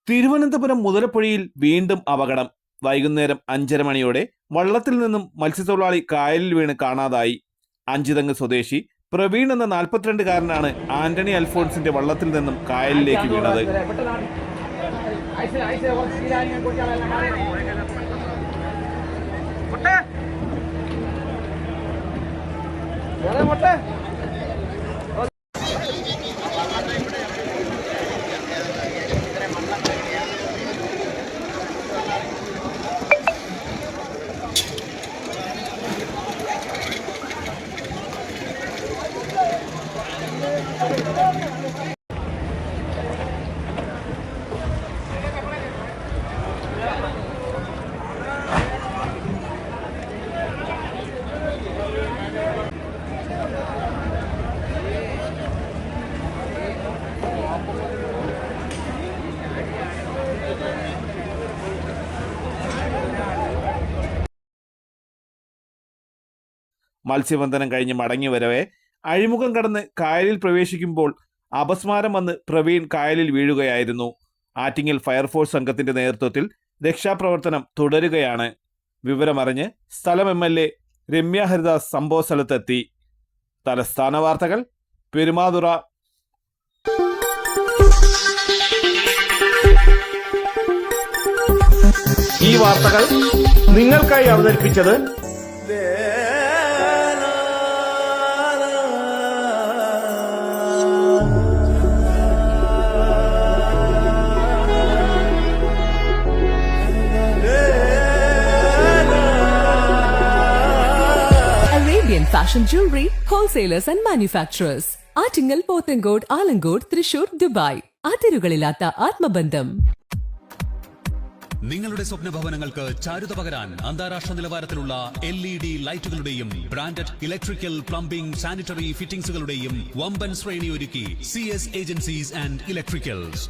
തിരുവനന്തപുരം മുതലപ്പുഴയിൽ വീണ്ടും അപകടം. വൈകുന്നേരം 5:30 മണിയോടെ വള്ളത്തിൽ നിന്നും മത്സ്യത്തൊഴിലാളി കായലിൽ വീണ് കാണാതായി. അഞ്ചുതെങ്ങ് സ്വദേശി പ്രവീൺ എന്ന 42-കാരനാണ് ആന്റണി അൽഫോൺസിന്റെ വള്ളത്തിൽ നിന്നും കായലിലേക്ക് വീണത്. മത്സ്യബന്ധനം കഴിഞ്ഞ് മടങ്ങി വരവെ അഴിമുഖം കടന്ന് കായലിൽ പ്രവേശിക്കുമ്പോൾ അപസ്മാരം വന്ന് പ്രവീൺ കായലിൽ വീഴുകയായിരുന്നു. ആറ്റിങ്ങൽ ഫയർഫോഴ്സ് സംഘത്തിന്റെ നേതൃത്വത്തിൽ രക്ഷാപ്രവർത്തനം തുടരുകയാണ്. വിവരമറിഞ്ഞ് സ്ഥലം MLA രമ്യ ഹരിദാസ് സംഭവ സ്ഥലത്തെത്തി. തലസ്ഥാന വാർത്തകൾ പെരുമാതുറ. ഈ വാർത്തകൾ നിങ്ങൾക്കായി അവതരിപ്പിച്ചത് Fashion jewelry, wholesalers and manufacturers. Attingal, Pothencode, Alamcode, Thrissur, Dubai. അതിരുകളില്ലാത്ത ആത്മബന്ധം. നിങ്ങളുടെ സ്വപ്ന ഭവനങ്ങൾക്ക് ചാരുത പകരാൻ അന്താരാഷ്ട്ര നിലവാരത്തിലുള്ള LED ലൈറ്റുകളുടെയും ബ്രാൻഡഡ് ഇലക്ട്രിക്കൽ, പ്ലംബിംഗ്, സാനിറ്ററി ഫിറ്റിംഗ്സുകളുടെയും വമ്പൻ ശ്രേണി ഒരുക്കി CS ഏജൻസീസ് ആൻഡ് ഇലക്ട്രിക്കൽസ്.